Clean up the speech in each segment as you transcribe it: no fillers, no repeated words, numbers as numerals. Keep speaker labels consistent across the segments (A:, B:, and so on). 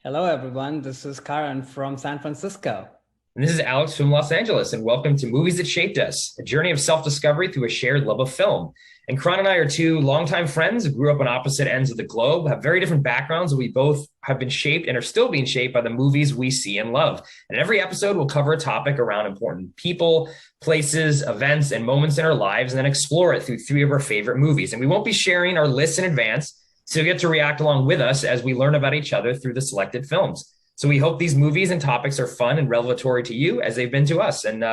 A: Hello, everyone. This is Karan from San Francisco.
B: And this is Alex from Los Angeles, and welcome to Movies That Shaped Us, a journey of self-discovery through a shared love of film. And Karan and I are two longtime friends who grew up on opposite ends of the globe, have very different backgrounds, and we both have been shaped and are still being shaped by the movies we see and love. And every episode will cover a topic around important people, places, events, and moments in our lives, and then explore it through three of our favorite movies. And we won't be sharing our lists in advance, so you get to react along with us as we learn about each other through the selected films. So we hope these movies and topics are fun and revelatory to you as they've been to us. And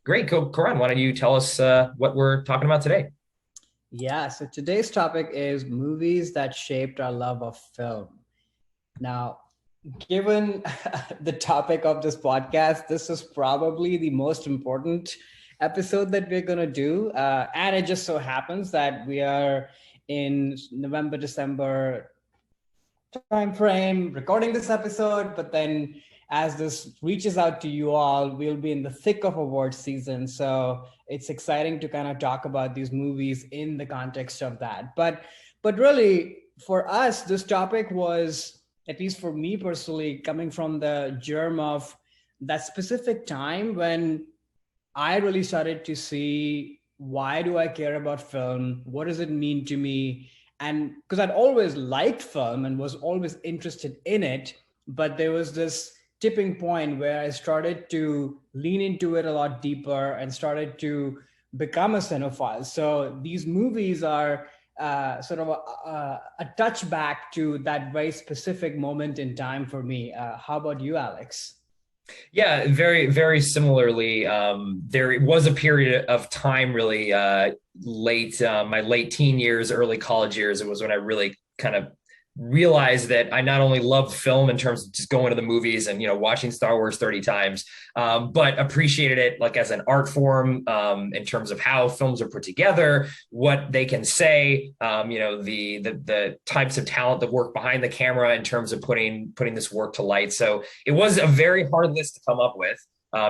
B: great, Karan, why don't you tell us what we're talking about today?
A: Yeah, so today's topic is movies that shaped our love of film. Now, given the topic of this podcast, this is probably the most important episode that we're going to do. And it just so happens that we are in November, December time frame recording this episode, but then as this reaches out to you all, we'll be in the thick of award season. So it's exciting to kind of talk about these movies in the context of that. But really, for us, this topic was, at least for me personally, coming from the germ of that specific time when I really started to see, why do I care about film? What does it mean to me? And because I'd always liked film and was always interested in it, but there was this tipping point where I started to lean into it a lot deeper and started to become a cinephile. So these movies are sort of a touch back to that very specific moment in time for me. How about you, Alex?
B: Yeah, very, very similarly. There was a period of time really my late teen years, early college years. It was when I really kind of realized that I not only loved film in terms of just going to the movies and watching Star Wars 30 times, but appreciated it like as an art form, in terms of how films are put together, what they can say, the types of talent that work behind the camera in terms of putting this work to light. So it was a very hard list to come up with,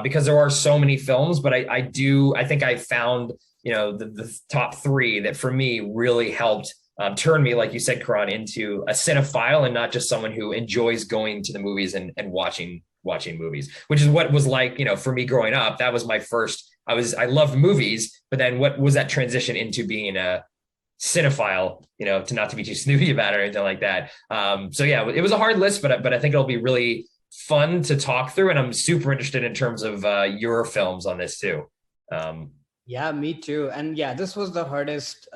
B: because there are so many films, but I think I found the top three that for me really helped turn me, like you said, Karan, into a cinephile and not just someone who enjoys going to the movies and watching movies, which is what was like, for me growing up. That was my first, I loved movies, but then what was that transition into being a cinephile, to not to be too snooty about it or anything like that. So yeah, it was a hard list, but I think it'll be really fun to talk through. And I'm super interested in terms of your films on this too.
A: Yeah, me too. And yeah, this was the hardest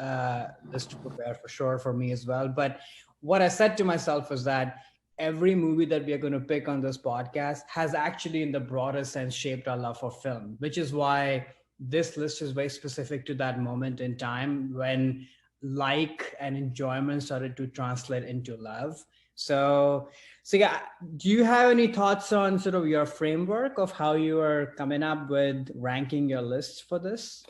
A: list to prepare for sure for me as well. But what I said to myself was that every movie that we are going to pick on this podcast has actually, in the broader sense, shaped our love for film, which is why this list is very specific to that moment in time when like and enjoyment started to translate into love. So yeah, do you have any thoughts on sort of your framework of how you are coming up with ranking your lists for this?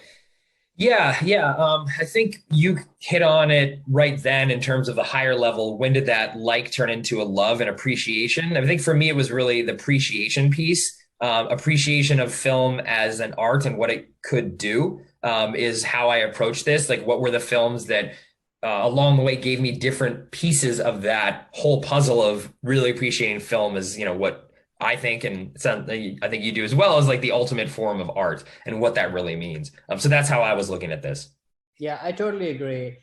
B: Yeah. I think you hit on it right then in terms of the higher level. When did that like turn into a love and appreciation? I think for me, it was really the appreciation piece, appreciation of film as an art and what it could do, is how I approached this. Like, what were the films that along the way gave me different pieces of that whole puzzle of really appreciating film as, what I think, and I think you do as well, as like the ultimate form of art and what that really means. So that's how I was looking at this.
A: Yeah, I totally agree.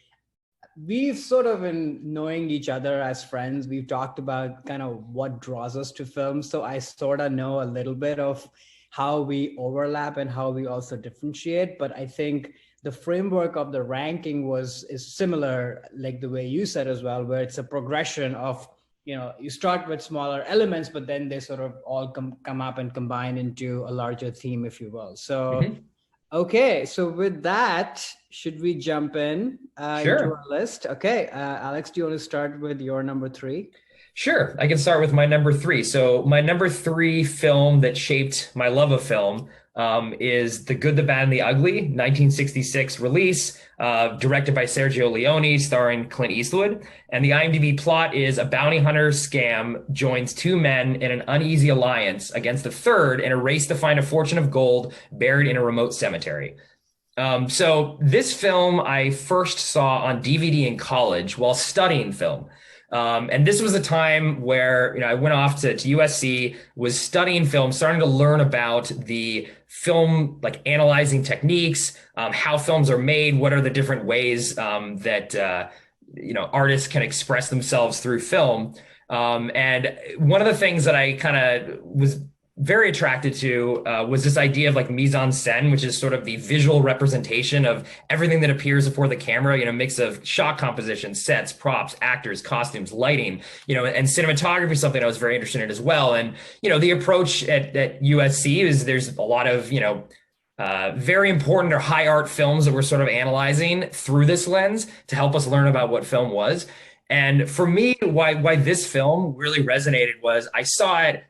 A: We've sort of, in knowing each other as friends, we've talked about kind of what draws us to films. So I sort of know a little bit of how we overlap and how we also differentiate. But I think the framework of the ranking is similar, like the way you said as well, where it's a progression of, you start with smaller elements, but then they sort of all come up and combine into a larger theme, if you will. So
B: Mhm.
A: okay, so with that, should we jump into
B: Sure.
A: our list? Okay, Alex, do you want to start with your number three?
B: Sure. I can start with my number three. So, my number three film that shaped my love of film is The Good, the Bad, and the Ugly, 1966 release, directed by Sergio Leone, starring Clint Eastwood. And the IMDb plot is a bounty hunter scam joins two men in an uneasy alliance against a third in a race to find a fortune of gold buried in a remote cemetery. So, this film I first saw on DVD in college while studying film. And this was a time where, I went off to USC, was studying film, starting to learn about the film, like analyzing techniques, how films are made, what are the different ways that artists can express themselves through film. And one of the things that I kind of was very attracted to was this idea of like mise en scène, which is sort of the visual representation of everything that appears before the camera, mix of shot composition, sets, props, actors, costumes, lighting, and cinematography is something I was very interested in as well. And, the approach at USC is there's a lot of, very important or high art films that we're sort of analyzing through this lens to help us learn about what film was. And for me, why this film really resonated was I saw it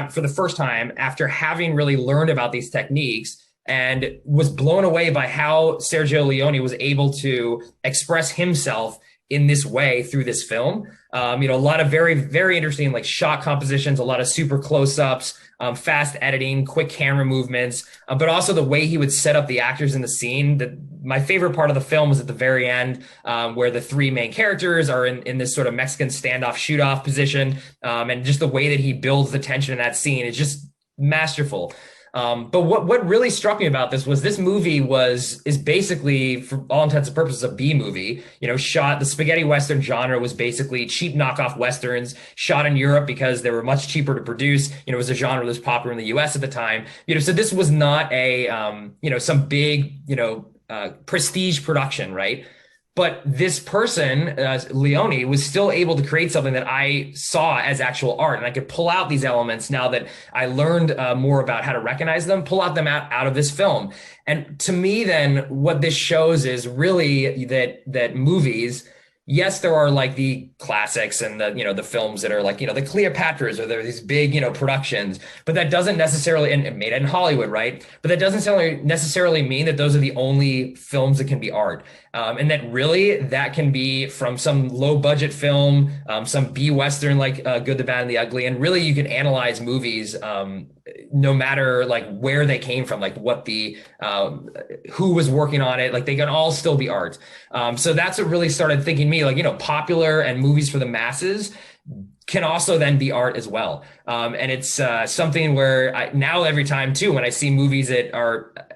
B: for the first time after having really learned about these techniques, and was blown away by how Sergio Leone was able to express himself in this way through this film. A lot of very, very interesting like shot compositions, a lot of super close-ups, fast editing, quick camera movements, but also the way he would set up the actors in the scene. My favorite part of the film was at the very end, where the three main characters are in this sort of Mexican standoff shoot-off position, and just the way that he builds the tension in that scene is just masterful. But what really struck me about this was this movie is basically, for all intents and purposes, a B movie. Shot, the spaghetti Western genre was basically cheap knockoff Westerns shot in Europe because they were much cheaper to produce. It was a genre that was popular in the US at the time. So this was not a, some big, prestige production, right? But this person, Leone, was still able to create something that I saw as actual art. And I could pull out these elements now that I learned more about how to recognize them, pull out them out of this film. And to me, then, what this shows is really that movies, yes, there are like the classics and the films that are like, the Cleopatras, or there are these big, productions, but that doesn't necessarily, and made in Hollywood, right? But that doesn't necessarily mean that those are the only films that can be art. And that really, that can be from some low budget film, some B Western, like Good, the Bad, and the Ugly. And really, you can analyze movies, no matter like where they came from, like what who was working on it, like they can all still be art. So that's what really started thinking me, like, popular and movies for the masses can also then be art as well. And it's something where now every time too, when I see movies that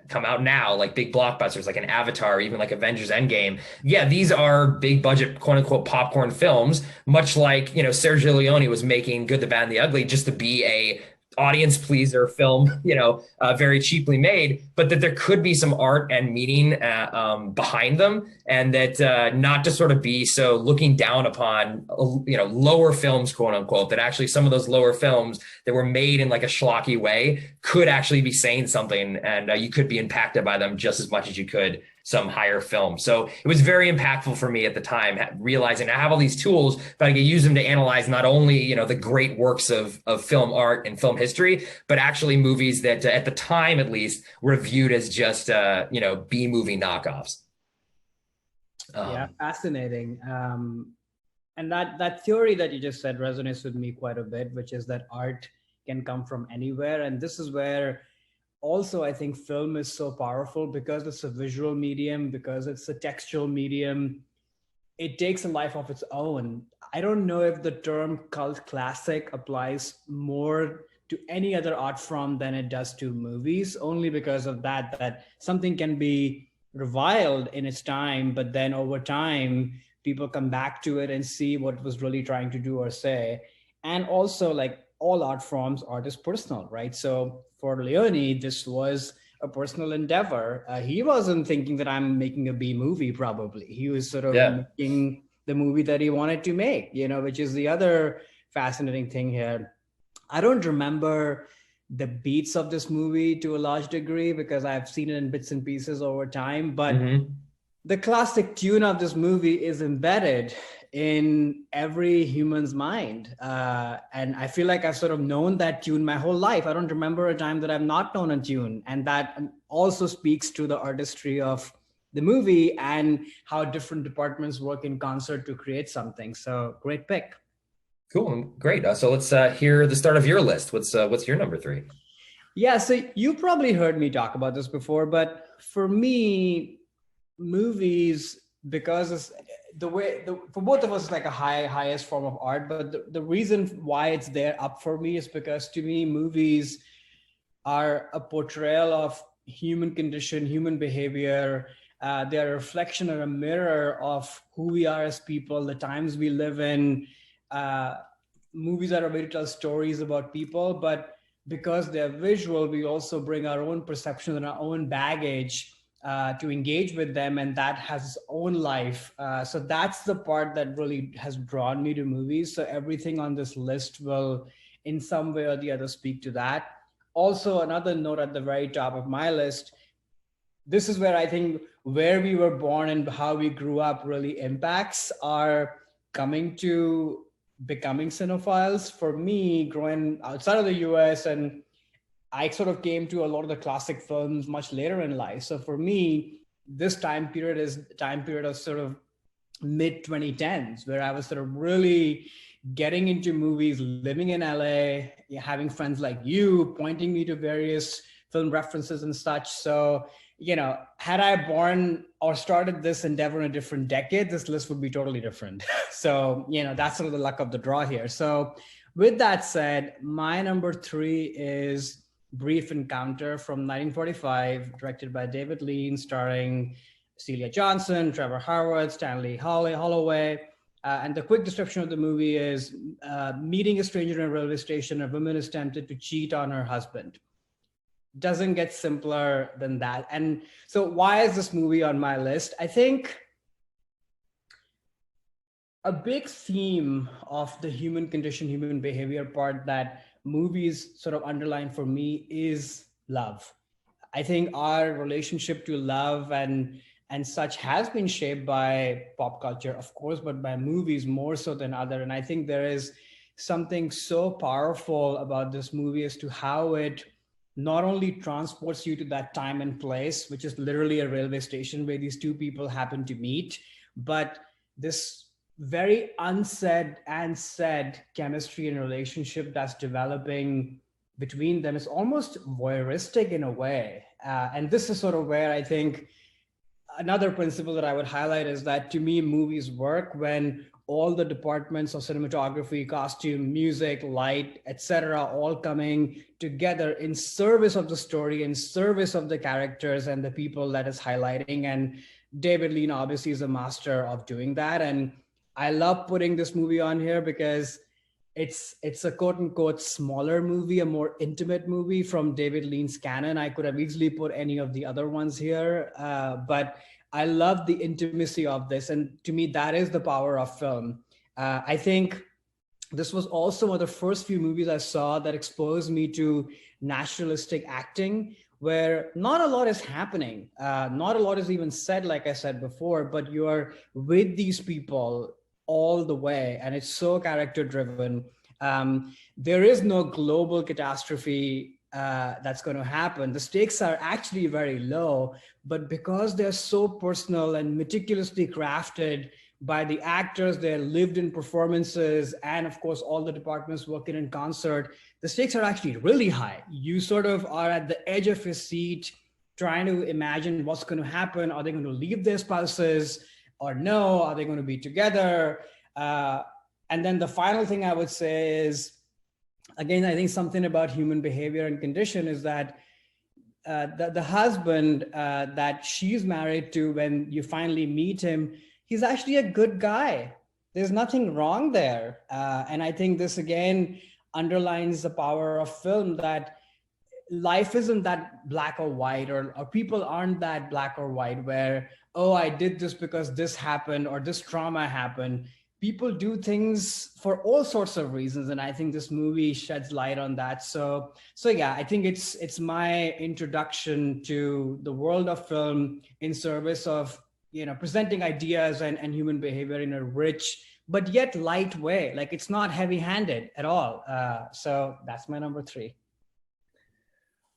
B: come out now, like big blockbusters, like an Avatar, even like Avengers Endgame. Yeah, these are big budget, quote unquote, popcorn films, much like, Sergio Leone was making Good, the Bad, and the Ugly just to be a audience pleaser film, very cheaply made, but that there could be some art and meaning behind them, and that not to sort of be so looking down upon, lower films, quote unquote, that actually some of those lower films that were made in like a schlocky way could actually be saying something, and you could be impacted by them just as much as you could some higher film. So it was very impactful for me at the time, realizing I have all these tools, but I can use them to analyze not only, the great works of film art and film history, but actually movies that at the time, at least, were viewed as just, B movie knockoffs.
A: Yeah, fascinating. And that theory that you just said resonates with me quite a bit, which is that art can come from anywhere. And this is where also I think film is so powerful, because it's a visual medium, because it's a textual medium. It takes a life of its own. I don't know if the term cult classic applies more to any other art form than it does to movies, only because of that something can be reviled in its time, but then over time, people come back to it and see what it was really trying to do or say. And also, like all art forms, art is personal, right? So for Leone, this was a personal endeavor. He wasn't thinking that I'm making a B movie, probably. He was sort of making the movie that he wanted to make, which is the other fascinating thing here. I don't remember the beats of this movie to a large degree, because I've seen it in bits and pieces over time, but the classic tune of this movie is embedded in every human's mind. And I feel like I've sort of known that tune my whole life. I don't remember a time that I've not known a tune. And that also speaks to the artistry of the movie and how different departments work in concert to create something. So great pick.
B: Cool. Great. So let's hear the start of your list. What's your number 3?
A: Yeah. So you probably heard me talk about this before, but for me, movies, because for both of us, it's like a highest form of art. But the reason why it's there up for me is because to me, movies are a portrayal of human condition, human behavior. They're a reflection or a mirror of who we are as people, the times we live in. Uh, Movies are a way to tell stories about people, but because they're visual, we also bring our own perceptions and our own baggage to engage with them, and that has its own life. So that's the part that really has drawn me to movies. So everything on this list will, in some way or the other, speak to that. Also, another note at the very top of my list, this is where I think where we were born and how we grew up really impacts our coming to becoming cinephiles. For me, growing outside of the US, and I sort of came to a lot of the classic films much later in life. So for me, this time period is time period of sort of mid 2010s, where I was sort of really getting into movies, living in LA, having friends like you pointing me to various film references and such. So, had I born or started this endeavor in a different decade, this list would be totally different. So, that's sort of the luck of the draw here. So with that said, my number 3 is Brief Encounter from 1945, directed by David Lean, starring Celia Johnson, Trevor Howard, Stanley Holloway. And the quick description of the movie is meeting a stranger in a railway station, a woman is tempted to cheat on her husband. Doesn't get simpler than that. And so why is this movie on my list? I think a big theme of the human condition, human behavior part that movies sort of underline for me is love. I think our relationship to love and such has been shaped by pop culture, of course, but by movies more so than other. And I think there is something so powerful about this movie as to how it not only transports you to that time and place, which is literally a railway station where these two people happen to meet, but this very unsaid and said chemistry and relationship that's developing between them is almost voyeuristic in a way. And this is sort of where I think another principle that I would highlight is that to me, movies work when all the departments of cinematography, costume, music, light, etc., all coming together in service of the story, in service of the characters and the people that is highlighting. And David Lean obviously is a master of doing that. And I love putting this movie on here because it's a quote unquote smaller movie, a more intimate movie from David Lean's canon. I could have easily put any of the other ones here, but I love the intimacy of this. And to me, that is the power of film. I think this was also one of the first few movies I saw that exposed me to naturalistic acting, where not a lot is happening. Not a lot is even said, like I said before, but you're with these people all the way. And it's so character driven. There is no global catastrophe that's going to happen. The stakes are actually very low, but because they're so personal and meticulously crafted by the actors, their lived in performances, and of course, all the departments working in concert, the stakes are actually really high. You sort of are at the edge of your seat, trying to imagine what's going to happen. Are they going to leave their spouses or no? Are they going to be together? And then the final thing I would say is, again, I think something about human behavior and condition is that the husband that she's married to, when you finally meet him, he's actually a good guy. There's nothing wrong there. And I think this, again, underlines the power of film, that life isn't that black or white, or people aren't that black or white where, oh, I did this because this happened or this trauma happened. People do things for all sorts of reasons. And I think this movie sheds light on that. So yeah, I think it's my introduction to the world of film in service of, presenting ideas and human behavior in a rich, but yet light way. Like, it's not heavy handed at all. So that's my number 3.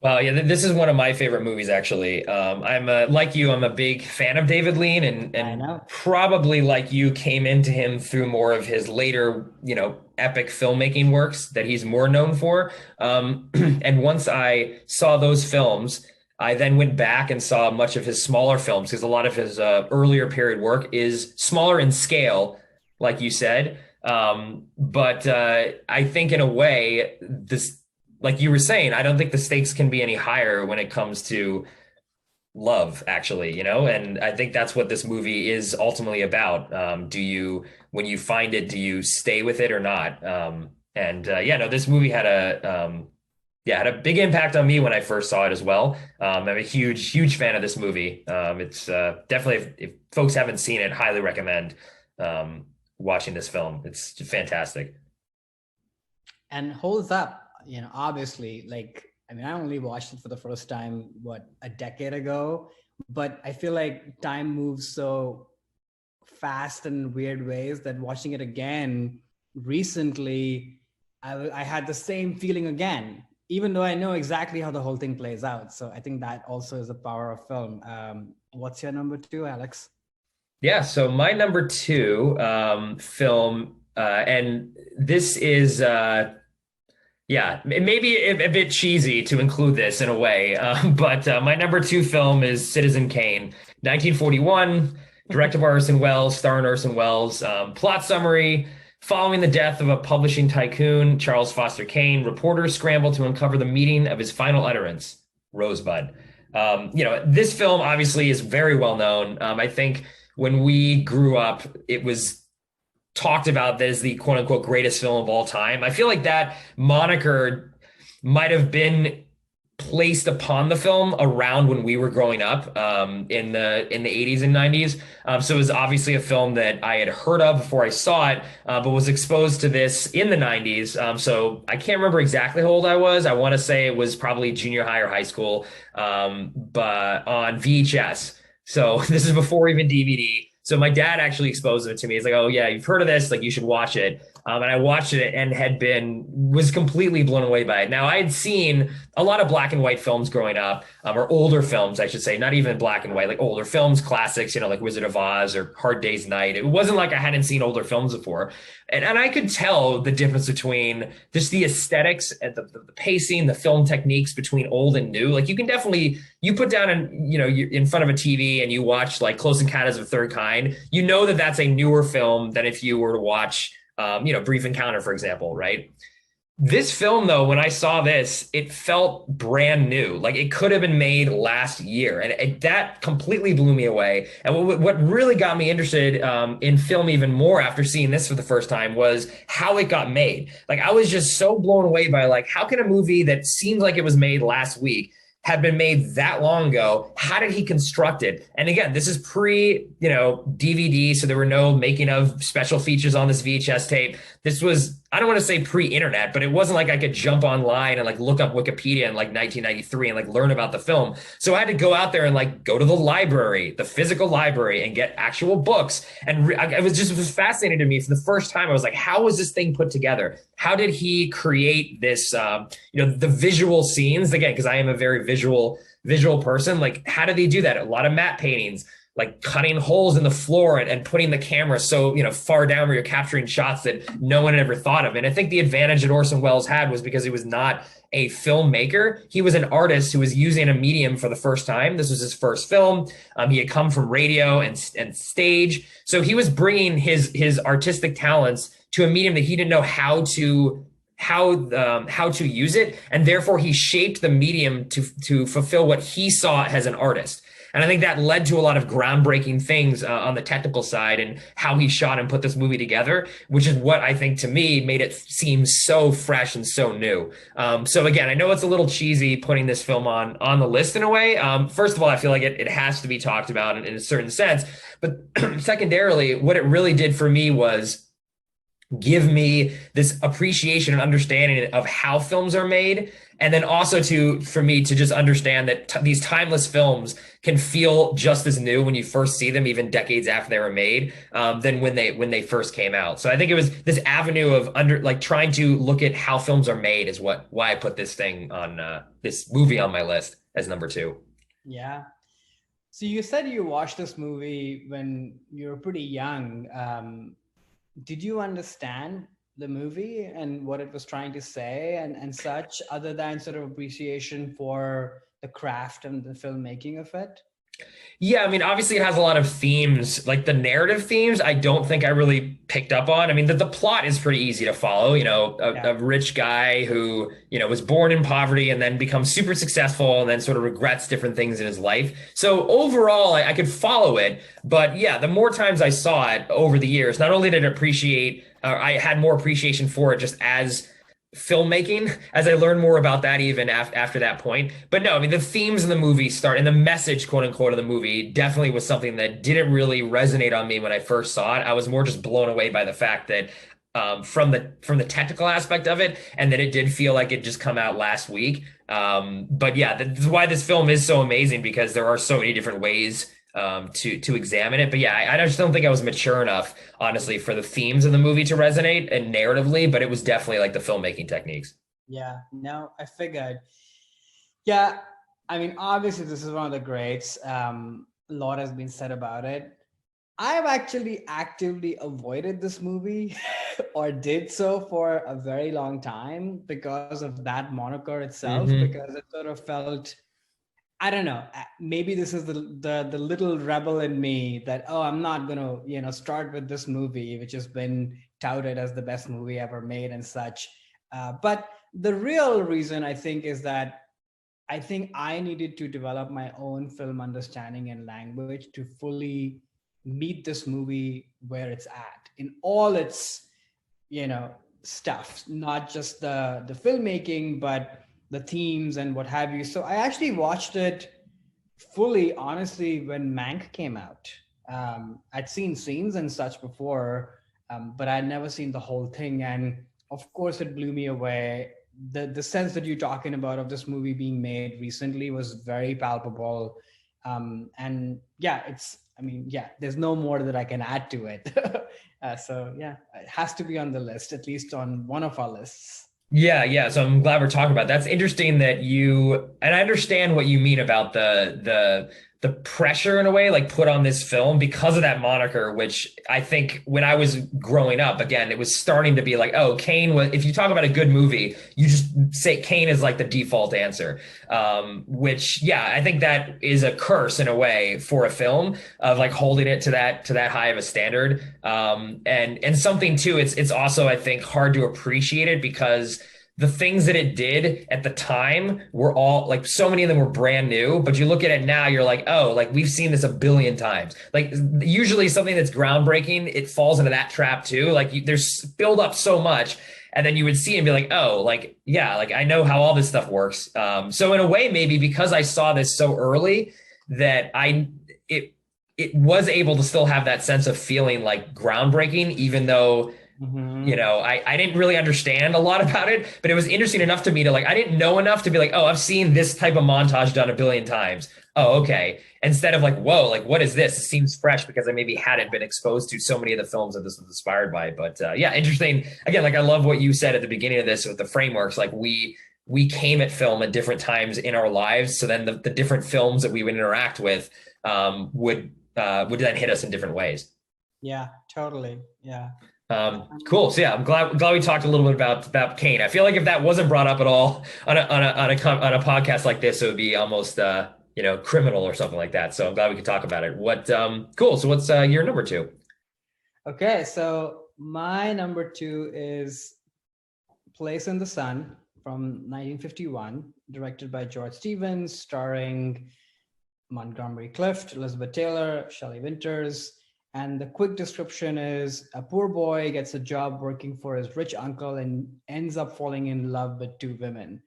B: Well, yeah, this is one of my favorite movies, actually. I'm like you, I'm a big fan of David Lean, and probably like you, came into him through more of his later, epic filmmaking works that he's more known for. And once I saw those films, I then went back and saw much of his smaller films because a lot of his earlier period work is smaller in scale, like you said. But I think in a way, this, like you were saying, I don't think the stakes can be any higher when it comes to love, actually, and I think that's what this movie is ultimately about. When you find it, do you stay with it or not? Yeah, no, this movie had had a big impact on me when I first saw it as well. I'm a huge fan of this movie. It's definitely, if folks haven't seen it, highly recommend watching this film. It's fantastic.
A: And holds up, obviously, like, I mean, I only watched it for the first time, what, a decade ago, but I feel like time moves so fast in weird ways that watching it again recently, I had the same feeling again, even though I know exactly how the whole thing plays out. So I think that also is the power of film. What's your number two, Alex?
B: Yeah, so my number two film, and this is yeah, maybe a bit cheesy to include this in a way, but my number two film is Citizen Kane, 1941, directed by Orson Welles, starring Orson Welles. Plot summary: following the death of a publishing tycoon, Charles Foster Kane, reporters scramble to uncover the meaning of his final utterance, Rosebud. This film obviously is very well known. I think when we grew up, it was talked about as the quote unquote greatest film of all time. I feel like that moniker might have been placed upon the film around when we were growing up in the 80s and 90s. So it was obviously a film that I had heard of before I saw it, but was exposed to this in the 90s. So I can't remember exactly how old I was. I want to say it was probably junior high or high school, but on VHS. So this is before even DVD. So my dad actually exposed it to me. He's like, "Oh yeah, you've heard of this? Like you should watch it." And I watched it and was completely blown away by it. Now I had seen a lot of black and white films growing up, or older films, I should say, not even black and white, like older films, classics, like Wizard of Oz or Hard Day's Night. It wasn't like I hadn't seen older films before. And I could tell the difference between just the aesthetics and the pacing, the film techniques between old and new. Like you can definitely, you put down you in front of a TV and you watch like Close Encounters of the Third Kind, that that's a newer film than if you were to watch, Brief Encounter, for example, right? This film, though, when I saw this, it felt brand new. Like it could have been made last year. And that completely blew me away. And what really got me interested in film even more after seeing this for the first time was how it got made. Like I was just so blown away by like, how can a movie that seemed like it was made last week had been made that long ago? How did he construct it? And again, this is pre, DVD, so there were no making of special features on this VHS tape. This was, I don't want to say pre-internet, but it wasn't like I could jump online and like look up Wikipedia in like 1993 and like learn about the film. So I had to go out there and like go to the library, the physical library, and get actual books. And it was fascinating to me. For the first time, I was like, how was this thing put together? How did he create this, the visual scenes? Again, because I am a very visual person. Like, how did he do that? A lot of matte paintings, like cutting holes in the floor and putting the camera so far down where you're capturing shots that no one had ever thought of. And I think the advantage that Orson Welles had was because he was not a filmmaker. He was an artist who was using a medium for the first time. This was his first film. He had come from radio and stage, so he was bringing his artistic talents to a medium that he didn't know how to use it, and therefore he shaped the medium to fulfill what he saw as an artist. And I think that led to a lot of groundbreaking things on the technical side and how he shot and put this movie together, which is what I think to me made it seem so fresh and so new. So again, I know it's a little cheesy putting this film on the list in a way. First of all, I feel like it has to be talked about in a certain sense. But secondarily, what it really did for me was give me this appreciation and understanding of how films are made. And then also for me to just understand that these timeless films can feel just as new when you first see them, even decades after they were made, than when they first came out. So I think it was this avenue of trying to look at how films are made is why I put this movie on my list as number two.
A: Yeah. So you said you watched this movie when you were pretty young. Did you understand the movie and what it was trying to say and such, other than sort of appreciation for the craft and the filmmaking of it?
B: Yeah, I mean, obviously it has a lot of themes, like the narrative themes. I don't think I really picked up on. I mean, the plot is pretty easy to follow. You know,
A: Yeah.
B: a rich guy who, you know, was born in poverty and then becomes super successful and then sort of regrets different things in his life. So overall, I could follow it. But yeah, the more times I saw it over the years, not only did I appreciate, I had more appreciation for it just as filmmaking as I learned more about that even after that point. But no, I mean, the themes in the movie start and the message, quote unquote, of the movie definitely was something that didn't really resonate on me when I first saw it. I was more just blown away by the fact that from the technical aspect of it, and that it did feel like it just come out last week. But yeah, that's why this film is so amazing, because there are so many different ways to examine it. But yeah, I just don't think I was mature enough, honestly, for the themes of the movie to resonate and narratively. But it was definitely like the filmmaking techniques.
A: Yeah, no, I figured. Yeah, I mean, obviously, this is one of the greats. A lot has been said about it. I've actually actively avoided this movie or did so for a very long time because of that moniker itself,
B: Hmm.
A: because it sort of felt, I don't know, maybe this is the little rebel in me that, oh, I'm not going to, start with this movie, which has been touted as the best movie ever made and such. But the real reason, I think, is that I think I needed to develop my own film understanding and language to fully meet this movie where it's at in all its, stuff, not just the filmmaking, but the themes and what have you. So I actually watched it fully, honestly, when Mank came out. I'd seen scenes and such before, but I'd never seen the whole thing. And of course, it blew me away. The sense that you're talking about of this movie being made recently was very palpable. And yeah, I mean, yeah, there's no more that I can add to it. So yeah, it has to be on the list, at least on one of our lists.
B: Yeah, yeah. So I'm glad we're talking about that. That's interesting that you, and I understand what you mean about the pressure in a way like put on this film because of that moniker, which I think when I was growing up, again, it was starting to be like, oh, Kane was, if you talk about a good movie, you just say Kane is like the default answer. Which yeah, I think that is a curse in a way for a film of like holding it to that high of a standard. And something too, it's also I think hard to appreciate it because the things that it did at the time were all like so many of them were brand new, but you look at it now, you're like, oh, like we've seen this a billion times. Like usually something that's groundbreaking, it falls into that trap too. Like there's build up so much, and then you would see and be like, oh, like yeah, like I know how all this stuff works. So in a way, maybe because I saw this so early that it was able to still have that sense of feeling like groundbreaking, even though
A: Mhm.
B: I didn't really understand a lot about it, but it was interesting enough to me to like, I didn't know enough to be like, oh, I've seen this type of montage done a billion times. Oh, okay. Instead of like, whoa, like, what is this? It seems fresh because I maybe hadn't been exposed to so many of the films that this was inspired by. But yeah, interesting. Again, like I love what you said at the beginning of this with the frameworks. Like we came at film at different times in our lives. So then the different films that we would interact with would then hit us in different ways.
A: Yeah, totally. Yeah.
B: Cool. So yeah, I'm glad we talked a little bit about Kane. I feel like if that wasn't brought up at all on a podcast like this, it would be almost criminal or something like that. So I'm glad we could talk about it. What cool. So what's your number two?
A: Okay, so my number two is Place in the Sun from 1951, directed by George Stevens, starring Montgomery Clift, Elizabeth Taylor, Shelley Winters. And the quick description is a poor boy gets a job working for his rich uncle and ends up falling in love with two women,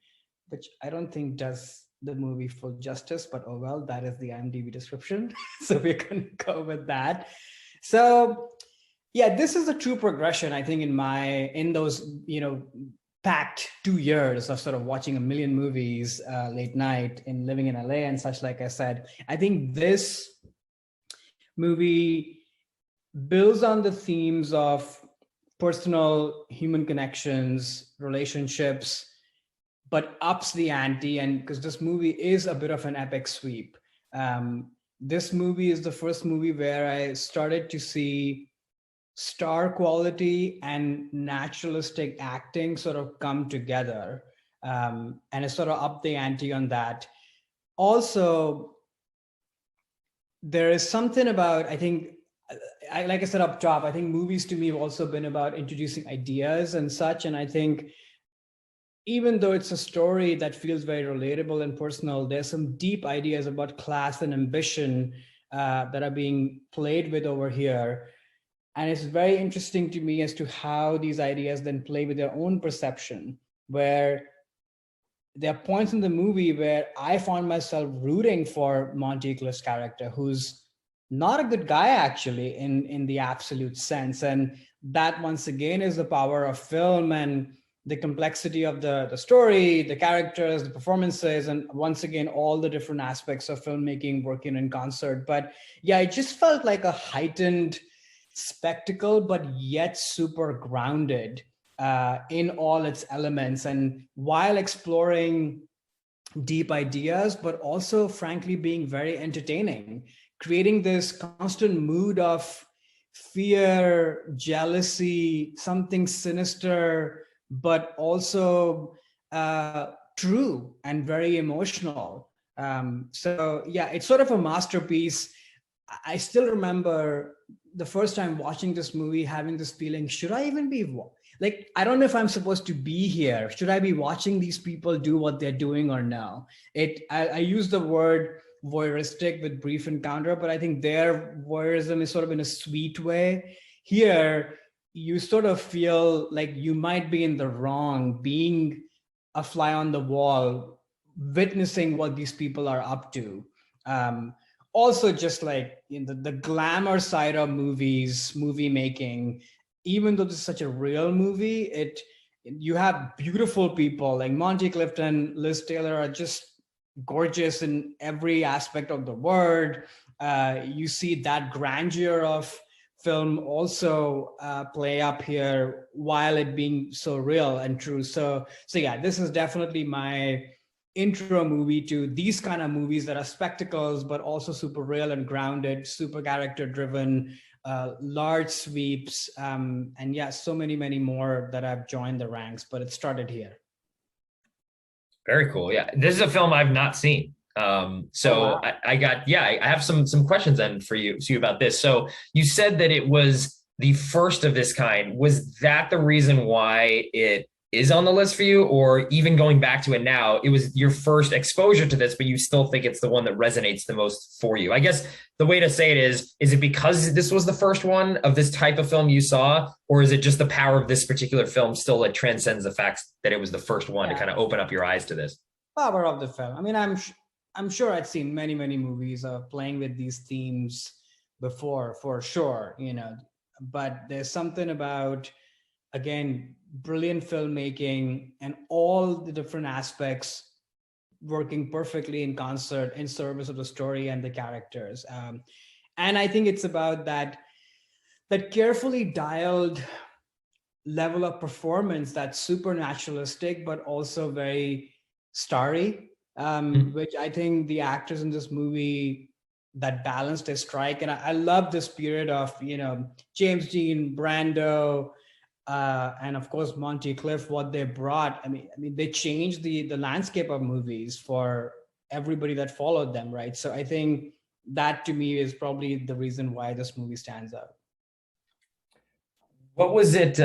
A: which I don't think does the movie full justice, but oh well, that is the IMDb description. So we're going to go with that. So yeah, this is a true progression, I think, in those, packed 2 years of sort of watching a million movies late night and living in LA and such. Like I said, I think this movie builds on the themes of personal human connections, relationships, but ups the ante. And because this movie is a bit of an epic sweep. This movie is the first movie where I started to see star quality and naturalistic acting sort of come together. And it sort of upped the ante on that. also there is something about, I think, like I said up top, I think movies to me have also been about introducing ideas and such. And I think even though it's a story that feels very relatable and personal, there's some deep ideas about class and ambition that are being played with over here. And it's very interesting to me as to how these ideas then play with their own perception, where there are points in the movie where I found myself rooting for Monty Clift's character, who's not a good guy actually in the absolute sense. And that once again is the power of film and the complexity of the story, the characters, the performances, and once again, all the different aspects of filmmaking working in concert. But yeah, it just felt like a heightened spectacle, but yet super grounded in all its elements. And while exploring deep ideas, but also frankly being very entertaining, creating this constant mood of fear, jealousy, something sinister, but also true and very emotional. So yeah, it's sort of a masterpiece. I still remember the first time watching this movie, having this feeling, should I even be like, I don't know if I'm supposed to be here. Should I be watching these people do what they're doing or no? I use the word voyeuristic with Brief Encounter, but I think their voyeurism is sort of in a sweet way. Here, you sort of feel like you might be in the wrong, being a fly on the wall, witnessing what these people are up to. Also, just like in the glamour side of movies, movie making, even though this is such a real movie, you have beautiful people like Monty Clift and Liz Taylor are just gorgeous in every aspect of the word. You see that grandeur of film also play up here while it being so real and true. So yeah, this is definitely my intro movie to these kind of movies that are spectacles, but also super real and grounded, super character driven, large sweeps, and yeah, so many more that have joined the ranks, but it started here.
B: Very cool. Yeah, this is a film I've not seen.
A: Oh, wow.
B: I have some questions then for you about this. So you said that it was the first of this kind. Was that the reason why it is on the list for you, or even going back to it now, it was your first exposure to this, but you still think it's the one that resonates the most for you? I guess the way to say it is it because this was the first one of this type of film you saw, or is it just the power of this particular film still like transcends the fact that it was the first one to kind of open up your eyes to this?
A: Power of the film. I mean, I'm sure I'd seen many movies of playing with these themes before, for sure, but there's something about, again, brilliant filmmaking and all the different aspects working perfectly in concert in service of the story and the characters. And I think it's about that carefully dialed level of performance that's super naturalistic, but also very starry, which I think the actors in this movie that balanced their strike. And I love this period of, James Dean, Brando, and of course Monty Clift, what they brought. I mean they changed the landscape of movies for everybody that followed them, right? So I think that to me is probably the reason why this movie stands out.
B: What was it?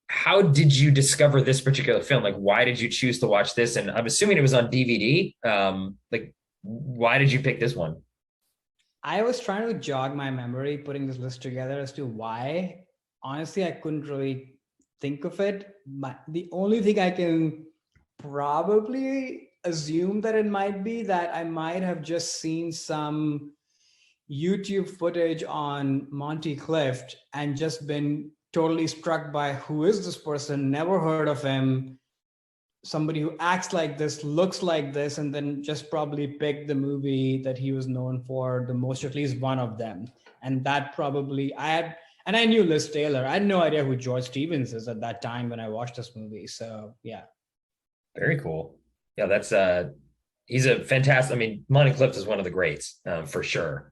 B: How did you discover this particular film? Like, why did you choose to watch this? And I'm assuming it was on DVD. Like, why did you pick this one?
A: I was trying to jog my memory putting this list together as to why. Honestly, I couldn't really think of it. The only thing I can probably assume that it might be that I might have just seen some YouTube footage on Monty Clift and just been totally struck by who is this person, never heard of him, somebody who acts like this, looks like this, and then just probably picked the movie that he was known for the most, at least one of them. And that probably and I knew Liz Taylor. I had no idea who George Stevens is at that time when I watched this movie. So yeah.
B: Very cool. Yeah, that's he's a fantastic. I mean, Monty Clift is one of the greats for sure.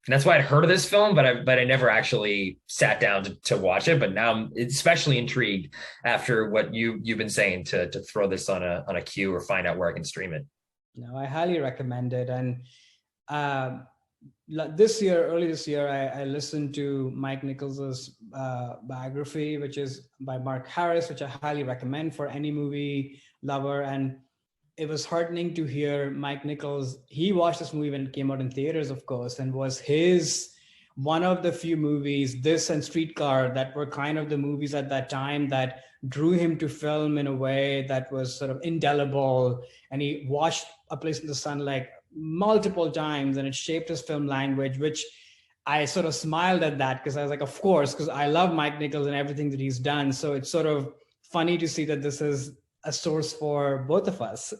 B: And that's why I'd heard of this film, but I never actually sat down to watch it. But now I'm especially intrigued after what you've been saying to throw this on a queue or find out where I can stream it.
A: No, I highly recommend it. And uh, early this year, I listened to Mike Nichols's biography, which is by Mark Harris, which I highly recommend for any movie lover. And it was heartening to hear Mike Nichols. He watched this movie when it came out in theaters, of course, and was one of the few movies, this and Streetcar, that were kind of the movies at that time that drew him to film in a way that was sort of indelible. And he watched A Place in the Sun like multiple times, and it shaped his film language, which I sort of smiled at that because I was like, of course, because I love Mike Nichols and everything that he's done. So it's sort of funny to see that this is a source for both of us.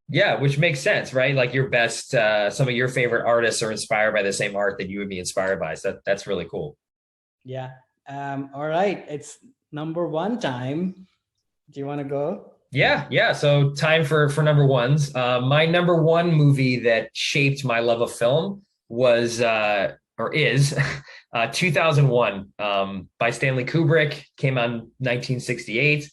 B: Yeah, which makes sense, right? Like your best, some of your favorite artists are inspired by the same art that you would be inspired by. So that's really cool.
A: Yeah. All right. It's number one time. Do you want to go?
B: Yeah. So time for number ones. My number one movie that shaped my love of film was or is 2001 by Stanley Kubrick. Came out in 1968.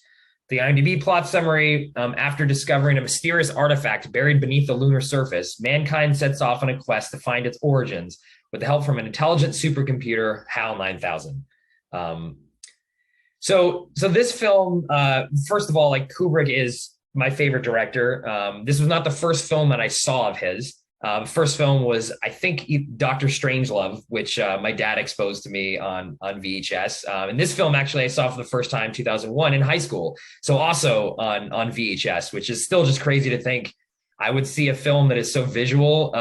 B: The IMDb plot summary: after discovering a mysterious artifact buried beneath the lunar surface, mankind sets off on a quest to find its origins with the help from an intelligent supercomputer, HAL 9000. So this film, first of all, like, Kubrick is my favorite director. This was not the first film that I saw of his. First film was, I think, Dr. Strangelove, which my dad exposed to me on VHS. And this film, actually, I saw for the first time 2001 in high school. So also on VHS, which is still just crazy to think I would see a film that is so visual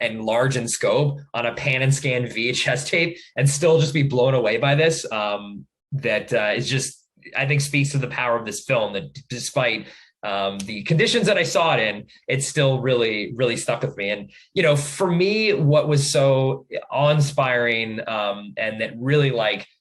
B: and large in scope on a pan and scan VHS tape and still just be blown away by this. That is just, I think, speaks to the power of this film, that despite the conditions that I saw it in, it still really, really stuck with me. And, you know, for me, what was so awe-inspiring and that really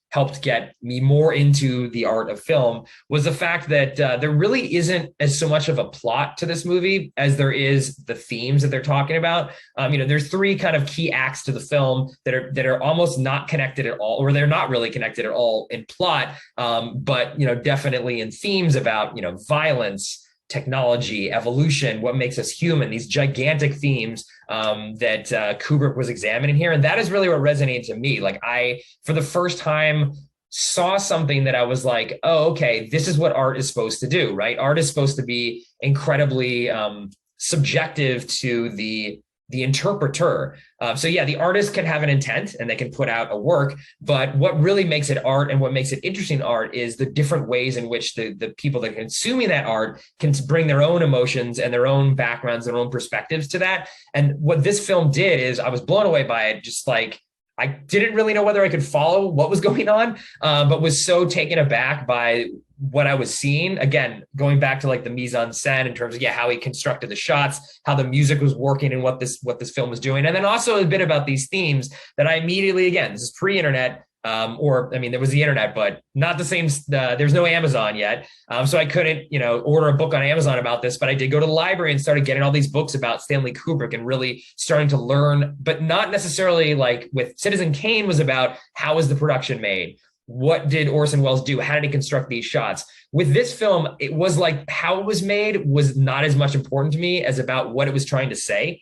B: helped get me more into the art of film was the fact that there really isn't as so much of a plot to this movie as there is the themes that they're talking about. There's three kind of key acts to the film that are almost not connected at all, or they're not really connected at all in plot, but definitely in themes about violence, technology, evolution, what makes us human, these gigantic themes that Kubrick was examining here. And that is really what resonated to me. Like, I, for the first time, saw something that I was like, oh, okay, this is what art is supposed to do, right? Art is supposed to be incredibly subjective to the interpreter. So yeah, the artist can have an intent and they can put out a work, but what really makes it art and what makes it interesting art is the different ways in which the people that are consuming that art can bring their own emotions and their own backgrounds, their own perspectives to that. And what this film did is I was blown away by it. Just like, I didn't really know whether I could follow what was going on, but was so taken aback by what I was seeing. Again, going back to the mise-en-scène in terms of how he constructed the shots, how the music was working, and what this film was doing. And then also a bit about these themes that I immediately, again, this is pre-internet, there was the internet, but not the same. There's no Amazon yet. So I couldn't, order a book on Amazon about this, but I did go to the library and started getting all these books about Stanley Kubrick and really starting to learn, but not necessarily with Citizen Kane was about how was the production made? What did Orson Welles do? How did he construct these shots? With this film, it was how it was made was not as much important to me as about what it was trying to say.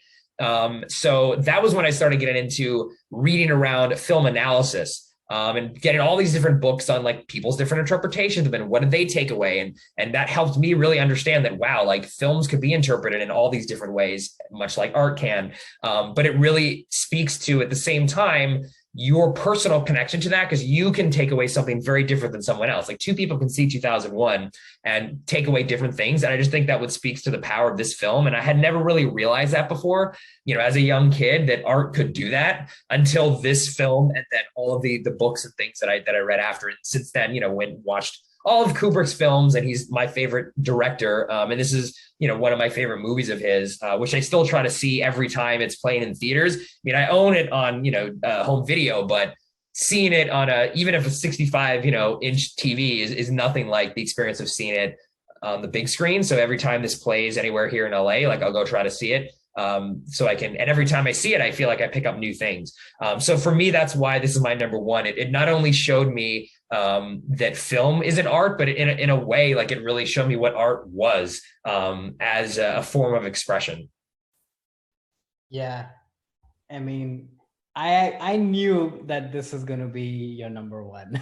B: So that was when I started getting into reading around film analysis. And getting all these different books on people's different interpretations of it and what did they take away. And that helped me really understand that, wow, films could be interpreted in all these different ways, much like art can. But it really speaks to, at the same time, your personal connection to that, because you can take away something very different than someone else. Two people can see 2001 and take away different things. And I just think that what speaks to the power of this film. And I had never really realized that before, as a young kid, that art could do that until this film. And then all of the books and things that I read after. And since then, went and watched all of Kubrick's films, and he's my favorite director. And this is, one of my favorite movies of his, which I still try to see every time it's playing in theaters. I own it on, home video, but seeing it on even if a 65, inch TV is nothing like the experience of seeing it on the big screen. So every time this plays anywhere here in LA, I'll go try to see it. So I can, and every time I see it, I feel like I pick up new things. So for me, that's why this is my number one. It not only showed me that film is an art, but in a way, like it really showed me what art was as a form of expression.
A: Yeah. I mean, I knew that this is going to be your number one.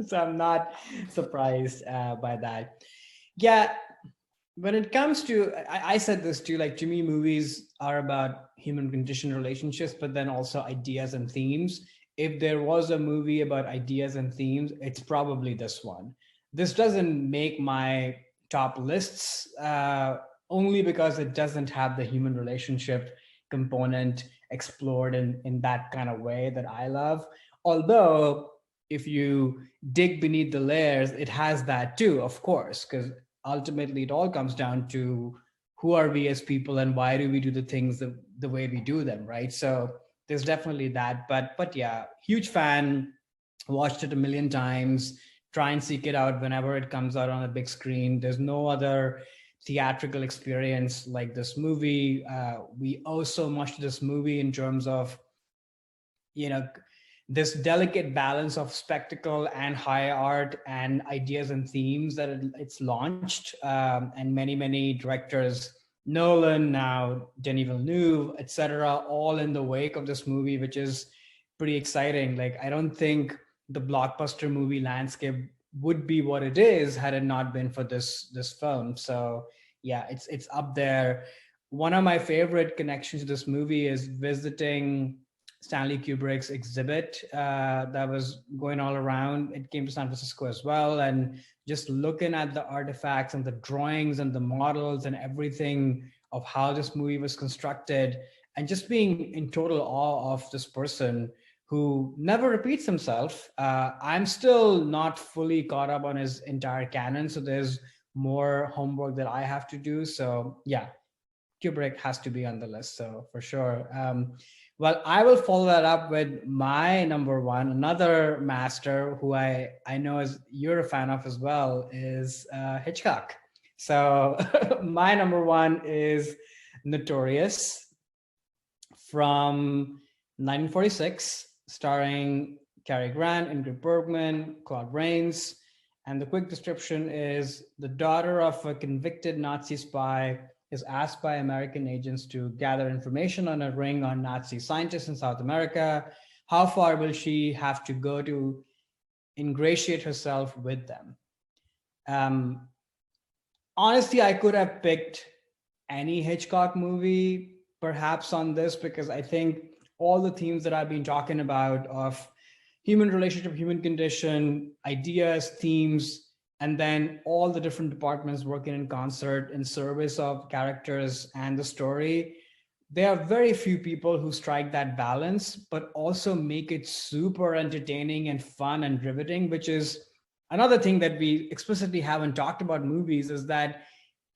A: So I'm not surprised by that. Yeah, when it comes to, I said this too, like to me, movies are about human condition relationships, but then also ideas and themes. If there was a movie about ideas and themes, it's probably this one. This doesn't make my top lists only because it doesn't have the human relationship component explored in that kind of way that I love. Although, if you dig beneath the layers, it has that too, of course, because ultimately it all comes down to who are we as people and why do we do the things the way we do them, right? So there's definitely that. But yeah, huge fan, watched it a million times, try and seek it out whenever it comes out on a big screen. There's no other theatrical experience like this movie. We owe so much to this movie in terms of, you know, this delicate balance of spectacle and high art and ideas and themes that it's launched. And many directors, Nolan, now Denis Villeneuve, etc., all in the wake of this movie, which is pretty exciting. Like, I don't think the blockbuster movie landscape would be what it is had it not been for this film. So yeah, it's up there. One of my favorite connections to this movie is visiting Stanley Kubrick's exhibit that was going all around. It came to San Francisco as well, and just looking at the artifacts and the drawings and the models and everything of how this movie was constructed, and just being in total awe of this person who never repeats himself. I'm still not fully caught up on his entire canon, so there's more homework that I have to do. So yeah, Kubrick has to be on the list, so for sure. Well, I will follow that up with my number one, another master who I know is you're a fan of as well, is Hitchcock. So my number one is Notorious from 1946, starring Cary Grant, Ingrid Bergman, Claude Rains. And the quick description is: the daughter of a convicted Nazi spy is asked by American agents to gather information on a ring on Nazi scientists in South America. How far will she have to go to ingratiate herself with them? Honestly, I could have picked any Hitchcock movie perhaps on this, because I think all the themes that I've been talking about of human relationship, human condition, ideas, themes, and then all the different departments working in concert in service of characters and the story. There are very few people who strike that balance, but also make it super entertaining and fun and riveting, which is another thing that we explicitly haven't talked about movies, is that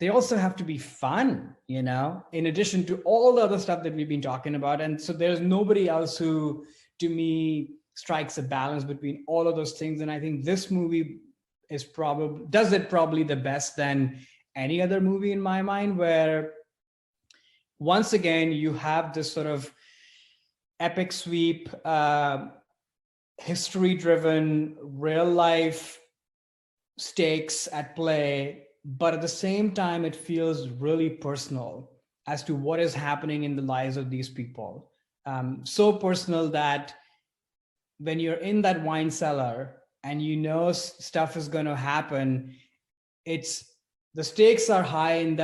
A: they also have to be fun, you know, in addition to all the other stuff that we've been talking about. And so there's nobody else who, to me, strikes a balance between all of those things. And I think this movie does it probably the best than any other movie in my mind, where once again you have this sort of epic sweep, history driven, real life stakes at play, but at the same time it feels really personal as to what is happening in the lives of these people. So personal that when you're in that wine cellar and you know stuff is going to happen, the stakes are high in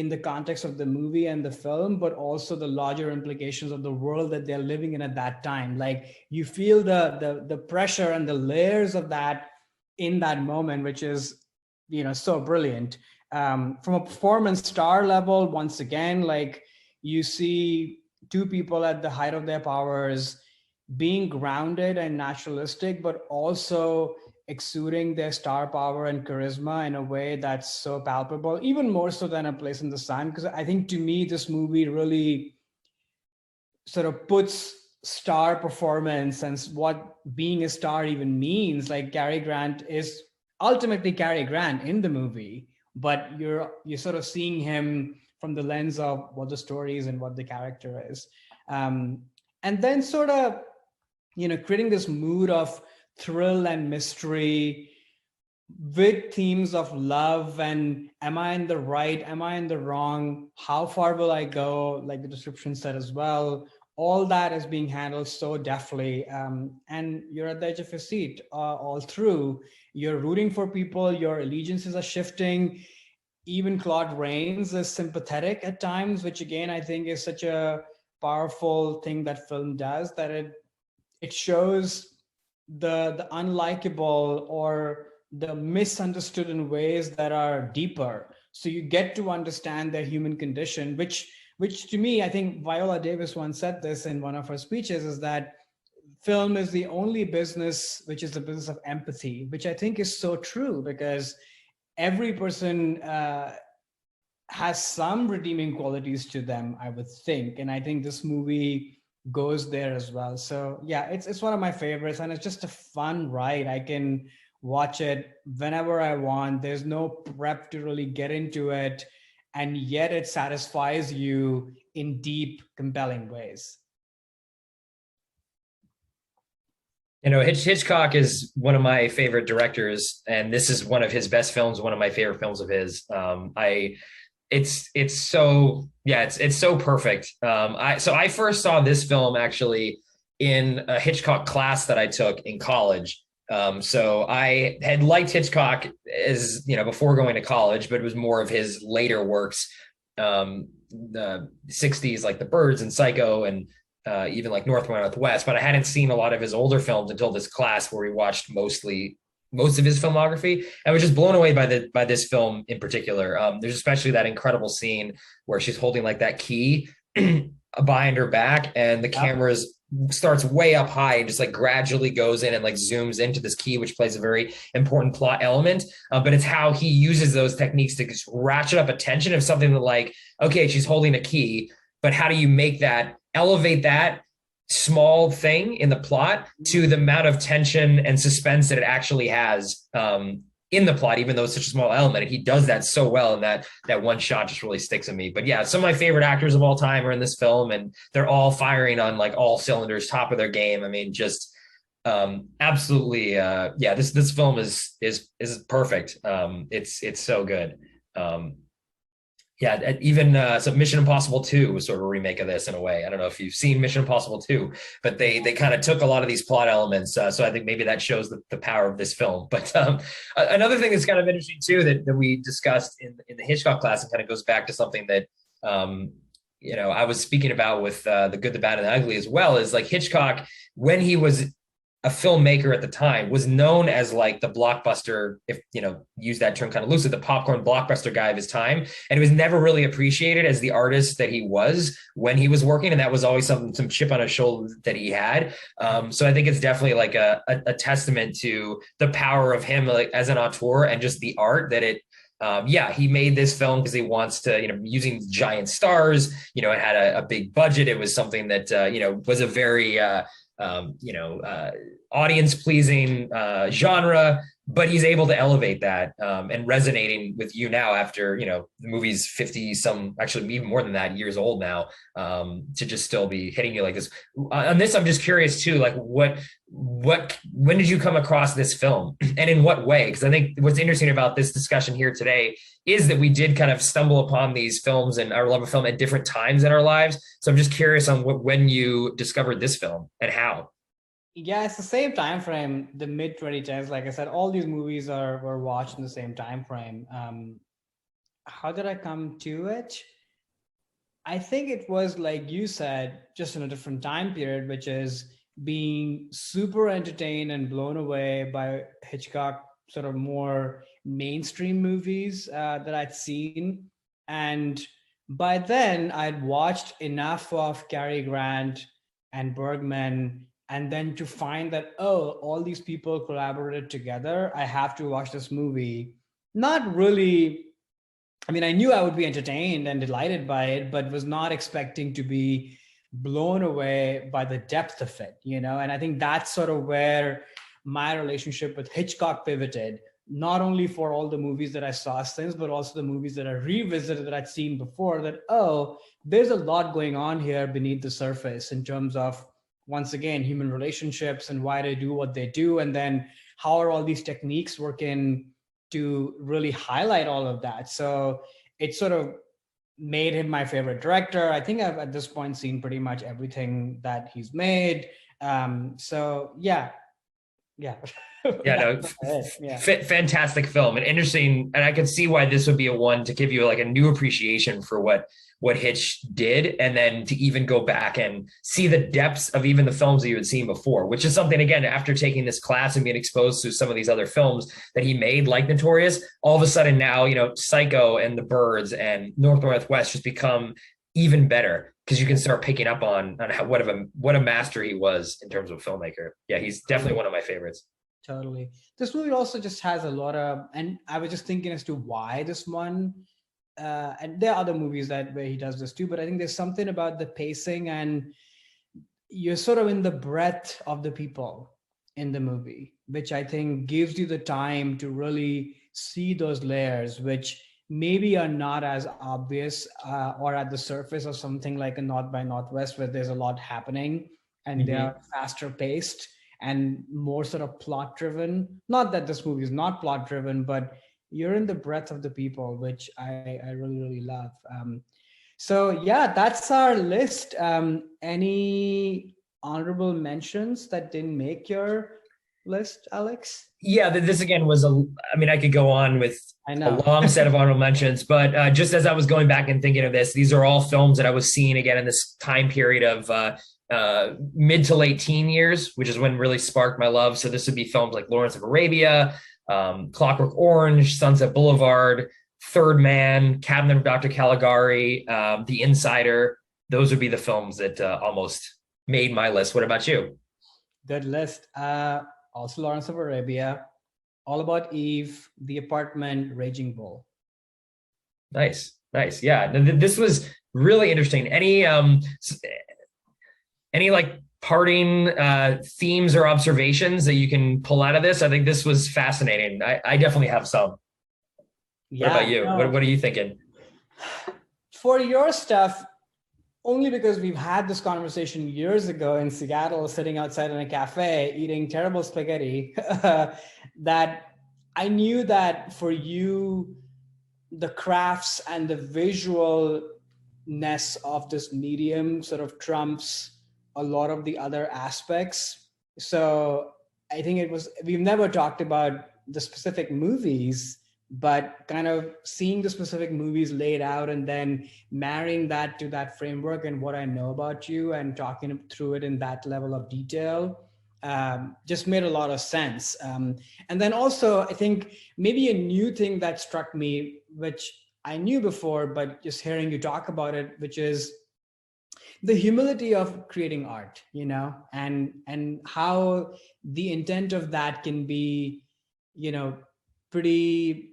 A: the context of the movie and the film, but also the larger implications of the world that they're living in at that time. Like, you feel the pressure and the layers of that in that moment, which is, you know, so brilliant. From a performance star level, once again, like, you see two people at the height of their powers being grounded and naturalistic, but also exuding their star power and charisma in a way that's so palpable, even more so than A Place in the Sun. Because I think, to me, this movie really sort of puts star performance and what being a star even means. Like, Cary Grant is ultimately Cary Grant in the movie, but you're sort of seeing him from the lens of what the story is and what the character is. And then sort of, creating this mood of thrill and mystery with themes of love and am I in the right, am I in the wrong, how far will I go, like the description said as well. All that is being handled so deftly, and you're at the edge of your seat all through. You're rooting for people, your allegiances are shifting. Even Claude Rains is sympathetic at times, which again I think is such a powerful thing that film does, that it shows the unlikable or the misunderstood in ways that are deeper. So you get to understand their human condition, which to me, I think Viola Davis once said this in one of her speeches, is that film is the only business which is the business of empathy, which I think is so true, because every person has some redeeming qualities to them, I would think. And I think this movie goes there as well. So yeah, it's one of my favorites, and it's just a fun ride. I can watch it whenever I want. There's no prep to really get into it, and yet it satisfies you in deep, compelling ways.
B: Hitchcock is one of my favorite directors, and this is one of his best films, one of my favorite films of his. It's so perfect. I first saw this film actually in a Hitchcock class that I took in college. So I had liked Hitchcock as, before going to college, but it was more of his later works, the 60s, like The Birds and Psycho, and even like North by Northwest. But I hadn't seen a lot of his older films until this class, where we watched most of his filmography. I was just blown away by this film in particular. There's especially that incredible scene where she's holding like that key behind her back, and the camera's starts way up high and just like gradually goes in and like zooms into this key, which plays a very important plot element. But it's how he uses those techniques to just ratchet up attention of something that, like, okay, she's holding a key, but how do you make that, elevate that small thing in the plot to the amount of tension and suspense that it actually has in the plot, even though it's such a small element. And he does that so well, and that one shot just really sticks in me. But yeah, some of my favorite actors of all time are in this film, and they're all firing on like all cylinders, top of their game. I mean, just absolutely, this film is perfect. It's so good. So Mission Impossible 2 was sort of a remake of this in a way. I don't know if you've seen Mission Impossible 2, but they kind of took a lot of these plot elements. So I think maybe that shows the power of this film. But another thing that's kind of interesting too, that we discussed in the Hitchcock class, and kind of goes back to something that, I was speaking about with The Good, the Bad, and the Ugly as well, is like Hitchcock, when he was a filmmaker at the time, was known as like the blockbuster, if use that term kind of loosely, the popcorn blockbuster guy of his time, and it was never really appreciated as the artist that he was when he was working, and that was always some chip on his shoulder that he had. So I think it's definitely like a testament to the power of him, like as an auteur, and just the art that it. He made this film because he wants to, using giant stars. It had a big budget. It was something that was a very audience pleasing genre, but he's able to elevate that and resonating with you now after, the movie's 50 some, actually even more than that, years old now, to just still be hitting you like this. On this, I'm just curious too, like when did you come across this film, and in what way? Because I think what's interesting about this discussion here today is that we did kind of stumble upon these films and our love of film at different times in our lives. So I'm just curious on when you discovered this film and how.
A: Yeah, it's the same time frame, the mid 2010s. Like I said, all these movies were watched in the same time frame. How did I come to it? I think it was, like you said, just in a different time period, which is being super entertained and blown away by Hitchcock sort of more mainstream movies that I'd seen. And by then I'd watched enough of Cary Grant and Bergman, and then to find that, all these people collaborated together, I have to watch this movie. Not really, I mean, I knew I would be entertained and delighted by it, but was not expecting to be blown away by the depth of it, And I think that's sort of where my relationship with Hitchcock pivoted, not only for all the movies that I saw since, but also the movies that I revisited that I'd seen before, that, oh, there's a lot going on here beneath the surface in terms of, once again, human relationships and why they do what they do. And then how are all these techniques working to really highlight all of that? So it sort of made him my favorite director. I think I've at this point seen pretty much everything that he's made. So yeah.
B: Yeah, no, fantastic film, and interesting. And I can see why this would be a one to give you like a new appreciation for what Hitch did, and then to even go back and see the depths of even the films that you had seen before, which is something, again, after taking this class and being exposed to some of these other films that he made, like Notorious, all of a sudden now, you know, Psycho and The Birds and North Northwest just become even better, because you can start picking up on how, what a master he was in terms of filmmaker. Yeah, he's definitely one of my favorites.
A: Totally. This movie also just has a lot of, and I was just thinking as to why this one, and there are other movies where he does this too, but I think there's something about the pacing, and you're sort of in the breadth of the people in the movie, which I think gives you the time to really see those layers, which maybe are not as obvious or at the surface of something like a North by Northwest, where there's a lot happening and they are faster paced and more sort of plot driven. Not that this movie is not plot driven, but you're in the breadth of the people, which I really, really love. So yeah, that's our list. Any honorable mentions that didn't make your list, Alex?
B: Yeah, this again was I could go on with a long set of honorable mentions, but just as I was going back and thinking of this, these are all films that I was seeing again in this time period of mid to late teen years, which is when really sparked my love. So this would be films like Lawrence of Arabia, Clockwork Orange, Sunset Boulevard, Third Man, Cabinet of Dr. Caligari, The Insider. Those would be the films that almost made my list. What about you?
A: Good list. Also Lawrence of Arabia, All About Eve, The Apartment, Raging Bull.
B: Nice. Yeah, this was really interesting. Any like parting themes or observations that you can pull out of this? I think this was fascinating. I definitely have some. Yeah, what about you? What are you thinking?
A: For your stuff, only because we've had this conversation years ago in Seattle, sitting outside in a cafe, eating terrible spaghetti, that I knew that for you, the crafts and the visualness of this medium sort of trumps a lot of the other aspects. So I think we've never talked about the specific movies, but kind of seeing the specific movies laid out and then marrying that to that framework and what I know about you and talking through it in that level of detail just made a lot of sense. And then also, I think maybe a new thing that struck me, which I knew before, but just hearing you talk about it, which is the humility of creating art, you know, and how the intent of that can be, you know, pretty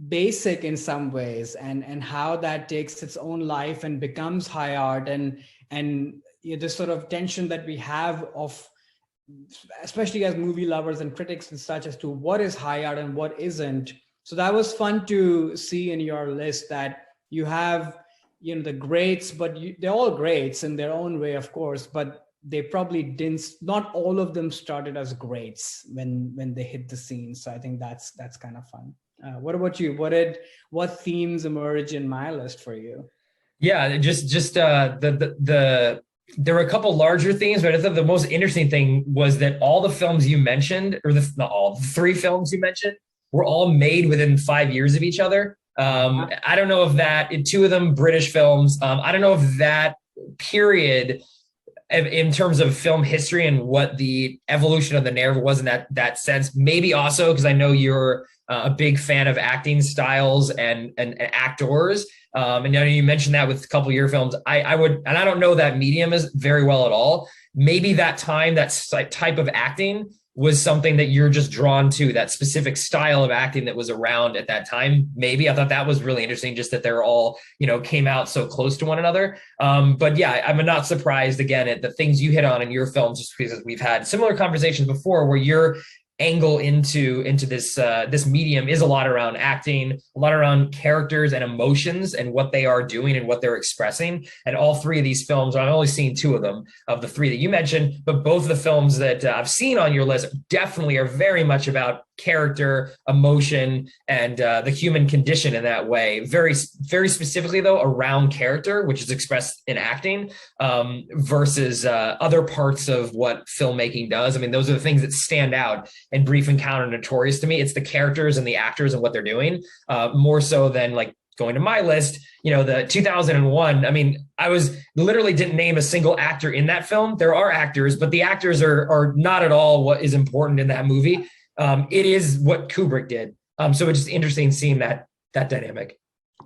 A: basic in some ways, and how that takes its own life and becomes high art, and you know, this sort of tension that we have of, especially as movie lovers and critics and such, as to what is high art and what isn't. So that was fun to see in your list, that you have, you know, the greats, but they're all greats in their own way, of course, but they probably not all of them started as greats when they hit the scene. So I think that's kind of fun. What about you? What themes emerge in my list for you?
B: Yeah, just there were a couple larger themes, but I thought the most interesting thing was that all the films you mentioned, or the three films you mentioned, were all made within 5 years of each other. I don't know if two of them British films. I don't know if that period in terms of film history and what the evolution of the narrative was in that sense. Maybe also because I know you're a big fan of acting styles and actors. And I know you mentioned that with a couple of your films. I would, and I don't know that medium is very well at all. Maybe that time, that type of acting was something that you're just drawn to, that specific style of acting that was around at that time. Maybe I thought that was really interesting, just that they're all, you know, came out so close to one another. But yeah, I'm not surprised again at the things you hit on in your films, just because we've had similar conversations before where you're angle into this medium is a lot around acting, a lot around characters and emotions and what they are doing and what they're expressing. And all three of these films, I've only seen two of them of the three that you mentioned, but both of the films that I've seen on your list definitely are very much about character, emotion, and the human condition in that way. Very, very specifically, though, around character, which is expressed in acting, versus other parts of what filmmaking does. I mean, those are the things that stand out in Brief Encounter, Notorious to me. It's the characters and the actors and what they're doing, more so than like going to my list, the 2001. I mean, I was literally didn't name a single actor in that film. There are actors, but the actors are not at all what is important in that movie. It is what Kubrick did. So it's just interesting seeing that dynamic.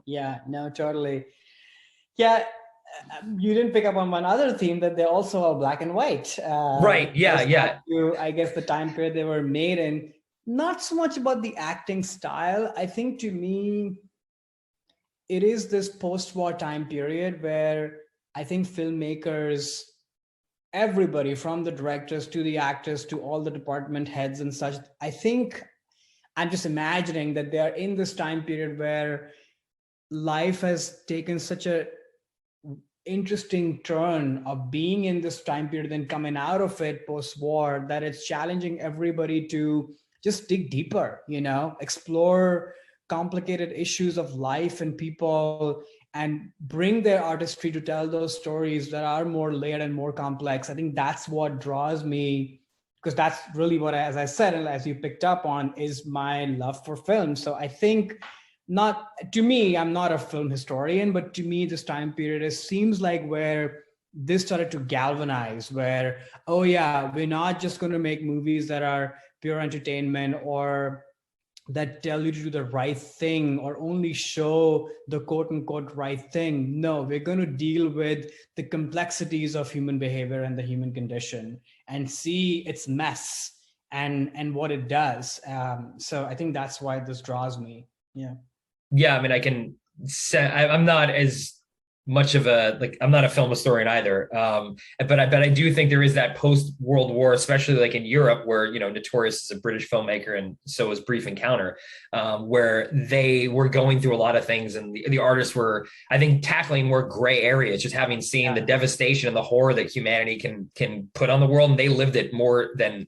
A: Yeah, no, totally. Yeah, you didn't pick up on one other theme, that they also are black and white.
B: Right. Yeah. Yeah.
A: I guess the time period they were made in. Not so much about the acting style. I think to me, it is this post-war time period where I think filmmakers, everybody from the directors to the actors to all the department heads and such, I think I'm just imagining that they are in this time period where life has taken such a interesting turn of being in this time period and coming out of it post-war, that it's challenging everybody to just dig deeper, explore complicated issues of life and people, and bring their artistry to tell those stories that are more layered and more complex. I think that's what draws me, because that's really what, as I said, and as you picked up on, is my love for film. So I think, not to me, I'm not a film historian, but to me, this time period seems like where this started to galvanize, where, oh yeah, we're not just going to make movies that are pure entertainment or that tell you to do the right thing or only show the quote unquote right thing. No, we're going to deal with the complexities of human behavior and the human condition and see its mess and what it does. So I think that's why this draws me. Yeah.
B: Yeah. I mean, I can say I'm not as much of I'm not a film historian either. But I do think there is that post World War, especially like in Europe, where, Notorious is a British filmmaker and so is Brief Encounter, where they were going through a lot of things, and the artists were, I think, tackling more gray areas, just having seen the devastation and the horror that humanity can put on the world. And they lived it more than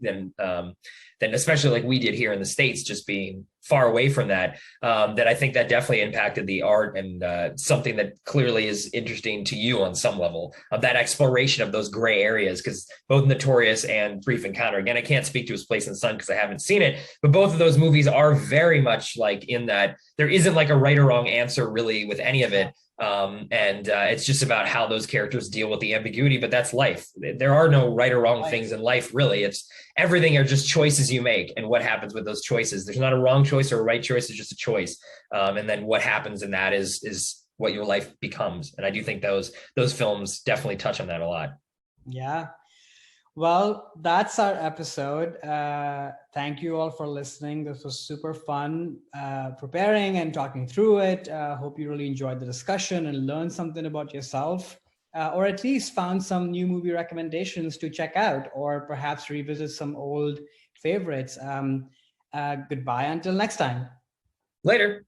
B: especially like we did here in the States, just being far away from that, that I think that definitely impacted the art, and something that clearly is interesting to you on some level, of that exploration of those gray areas. Because both Notorious and Brief Encounter, again, I can't speak to His Place in the Sun because I haven't seen it, but both of those movies are very much like in that there isn't like a right or wrong answer really with any of it. It's just about how those characters deal with the ambiguity, but that's life. There are no right or wrong things in life, really. It's everything are just choices you make and what happens with those choices. There's not a wrong choice or a right choice. It's just a choice. And then what happens in that is what your life becomes. And I do think those films definitely touch on that a lot.
A: Yeah. Well, that's our episode. Thank you all for listening. This was super fun preparing and talking through it. Hope you really enjoyed the discussion and learned something about yourself, or at least found some new movie recommendations to check out, or perhaps revisit some old favorites. Goodbye until next time.
B: Later.